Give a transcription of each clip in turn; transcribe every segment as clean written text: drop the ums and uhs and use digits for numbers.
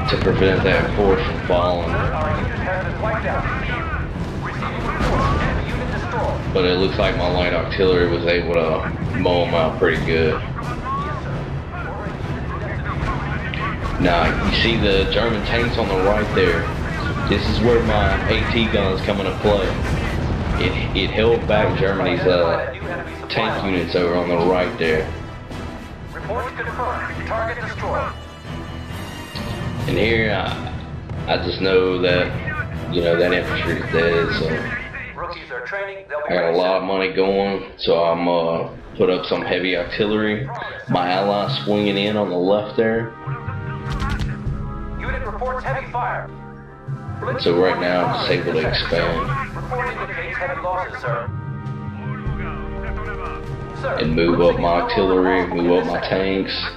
to prevent that force from falling. But it looks like my light artillery was able to mow them out pretty good. Now, you see the German tanks on the right there. This is where my AT guns come into play. It held back Germany's tank units over on the right there. Reports confirmed. Target destroyed. And here, I just know that, you know, that infantry is dead, so Rookies are training. I got a lot of money going, so I'm put up some heavy artillery. My ally swinging in on the left there. Unit reports heavy fire. So right now, I'm just able to expand Report indicates heavy losses, sir. Sir, and move up my artillery, move up my tanks. just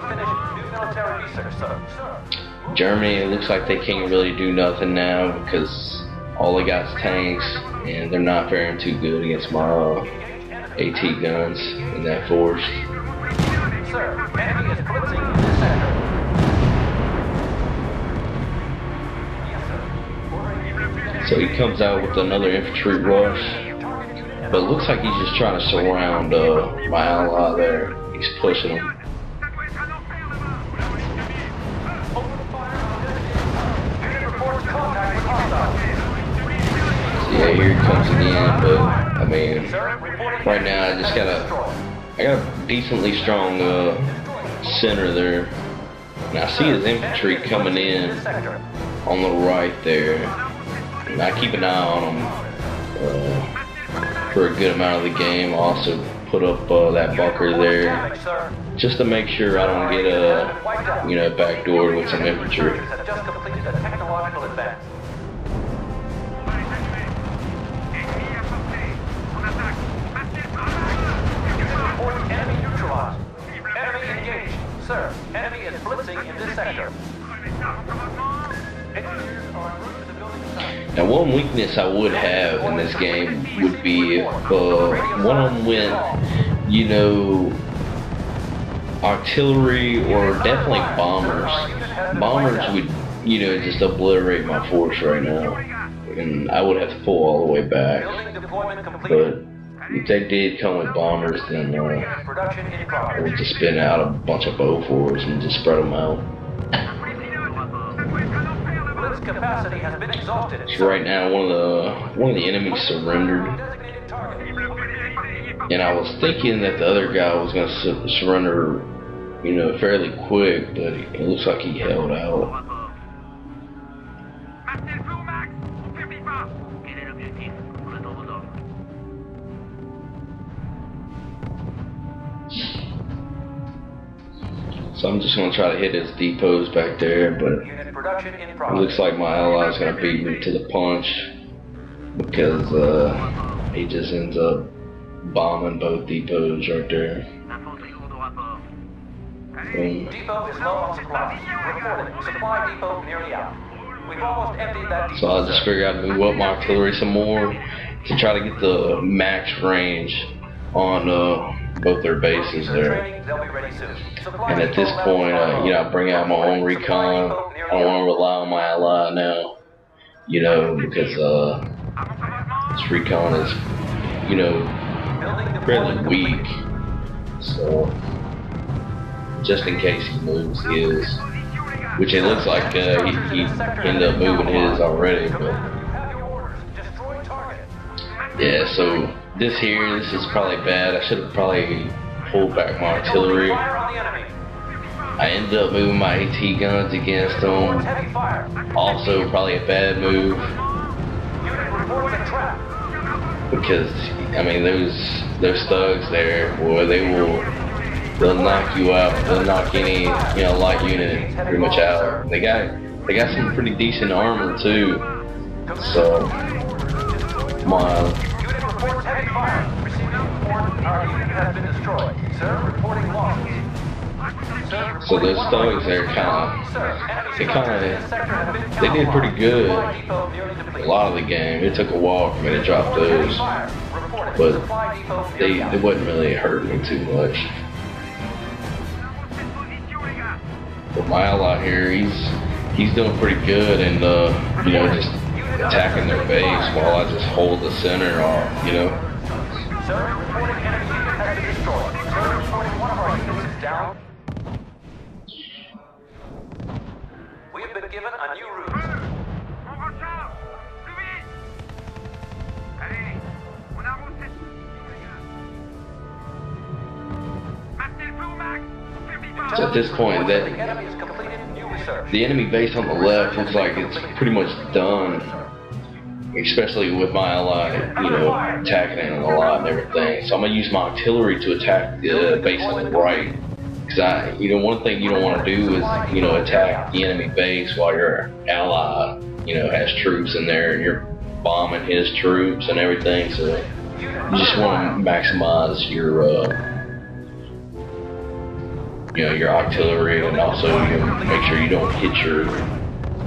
finished new military research, sir. Germany, it looks like they can't really do nothing now because all they got is tanks, and they're not faring too good against my AT guns in that force. Sir, enemy is blitzing in this sector. So he comes out with another infantry rush, but it looks like he's just trying to surround my ally there. He's pushing him. So yeah, here he comes again, but I mean, right now I got a decently strong center there. And I see his infantry coming in on the right there. And I keep an eye on them for a good amount of the game. I also put up that bunker there just to make sure I don't get backdoored with some infantry. Just completed a technological advance. Enemy neutralized. Enemy engaged. Sir, enemy is blitzing in this sector. Engineers are en route to the building site. Now, one weakness I would have in this game would be if one of them went, you know, artillery or definitely bombers. Bombers would, you know, just obliterate my force right now, and I would have to pull all the way back. Building deployment completed. But if they did come with bombers, then Production in I progress. would just spin out a bunch of Bofors and just spread them out. Blitz capacity has been exhausted. So right now, one of the enemies surrendered, Designated target. and I was thinking that the other guy was going to surrender, you know, fairly quick, but it looks like he held out. So I'm just going to try to hit his depots back there, but Unit production in it progress. looks like my ally's going to beat me to the punch because he just ends up bombing both depots right there. Boom. Depot is low on supplies. Reporting. Supply depot nearly out. We've almost emptied that depot. So I just figured I'd move up my artillery some more to try to get the max range on both their bases there. Training, they'll be ready soon. Supply And at this depot point, levels you know, I bring out my own recon. I don't want to rely on my ally now, you know, because this recon is, you know, Building fairly deployment weak. So just in case he moves his, which it looks like he ended up moving his already, but You have your orders. Destroy target. yeah. So this is probably bad. I should have probably pulled back my artillery. Fire on the enemy. I ended up moving my AT guns against them. Heavy fire. Also, probably a bad move Unit reports a trap. because I mean those thugs there, boy, they'll knock you out. They'll knock any light unit pretty much out. They got some pretty decent armor too. So my Unit reports heavy fire. Receiving report. Our unit has been destroyed. Sir, reporting losses. Sir, so those thugs there they did pretty good a lot of the game. It took a while for me to drop those, but they wouldn't really hurt me too much. But my ally here, he's doing pretty good, and you know, just attacking their base while I just hold the center off, you know. Sir, reporting enemy unit has been destroyed. Sir, reporting one of our units is down. We have been given a new ruse. So at this point, The enemy has completed new research. the enemy base on the left looks like it's pretty much done, especially with my ally, you know, attacking it a lot and everything. So I'm gonna use my artillery to attack the base on the right, because you know, one thing you don't want to do is, you know, attack the enemy base while your ally, you know, has troops in there and you're bombing his troops and everything. So you just want to maximize your you know, your artillery, and also, you know, make sure you don't hit your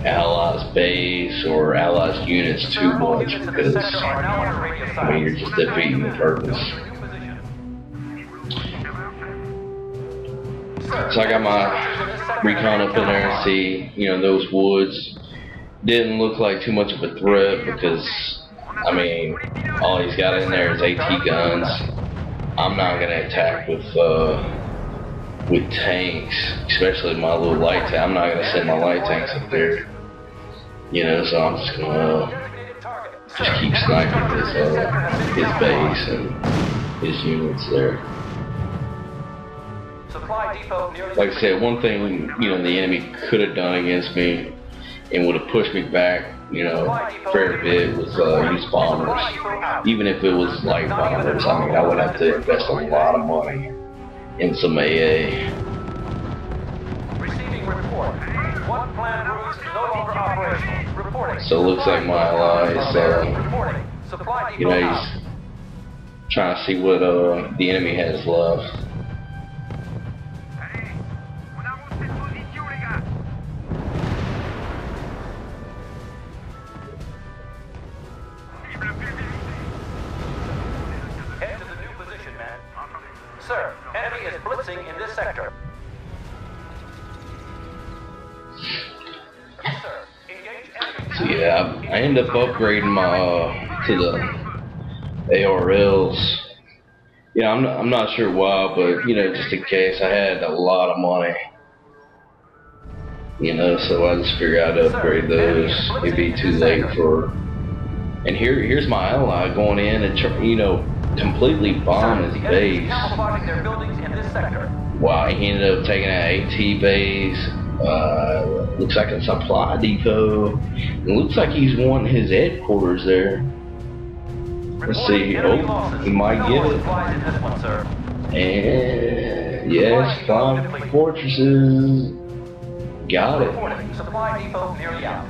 allies' base or allies' units too much, because I mean, you're just defeating the purpose. So I got my recon up in there and see, you know, those woods didn't look like too much of a threat, because I mean, all he's got in there is AT guns. I'm not gonna attack with tanks, especially my little light tank. I'm not gonna send my light tanks up there, you know. So I'm just gonna just keep sniping his base and his units there. Like I said, one thing, you know, the enemy could have done against me and would have pushed me back, you know, a fair bit, was use bombers. Even if it was light bombers, I mean, I would have to invest a lot of money in some AA. Receiving report. One planned Ruse is no longer operational. Reporting. So it looks like my ally is, you know, he's trying to see what the enemy has left. Head to the new position, man. Sir, enemy is blitzing in this sector. Yes, sir. Engage enemy. So yeah, I end up upgrading my to the ARLs. Yeah, I'm not sure why, but you know, just in case, I had a lot of money, you know, so I just figured I'd upgrade those. It'd be too late for. And here's my ally going in and, you know, completely bomb his base. Wow, he ended up taking an AT base. Looks like a supply depot. It looks like he's wanting his headquarters there. Let's see. Oh, he might get it. And yes, flying fortresses. Got it.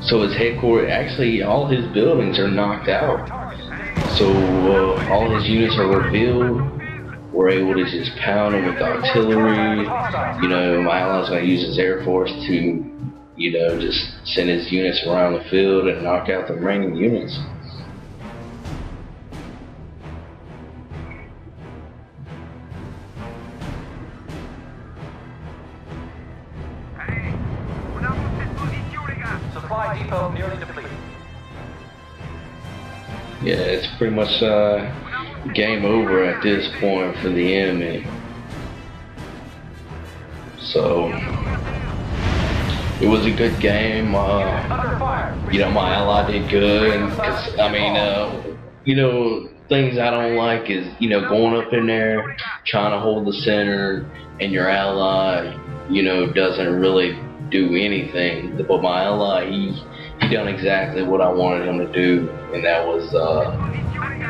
So his headquarters, actually, all his buildings are knocked out. So all his units are revealed. We're able to just pound him with artillery. You know, my ally's gonna use his air force to, you know, just send his units around the field and knock out the remaining units. Supply depot nearly depleted. Yeah, it's pretty much game over at this point for the enemy. So it was a good game. You know, my ally did good. Cause, I mean, you know, things I don't like is, you know, going up in there, trying to hold the center, and your ally, you know, doesn't really do anything. But my ally, he done exactly what I wanted him to do, and that was,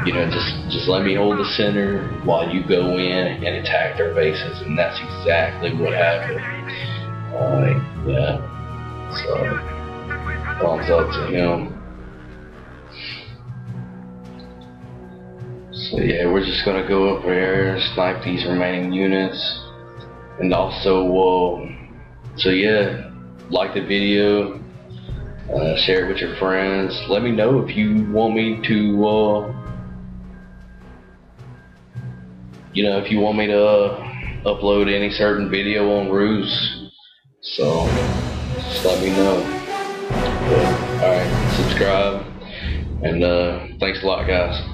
you know, just let me hold the center while you go in and attack their bases, and that's exactly what happened. Yeah. So, thumbs up to him. So yeah, we're just gonna go up there and snipe these remaining units, and also, so yeah, like the video, share it with your friends. Let me know if you want me to, you know, if you want me to upload any certain video on Ruse. So just let me know. But, all right, subscribe, and thanks a lot, guys.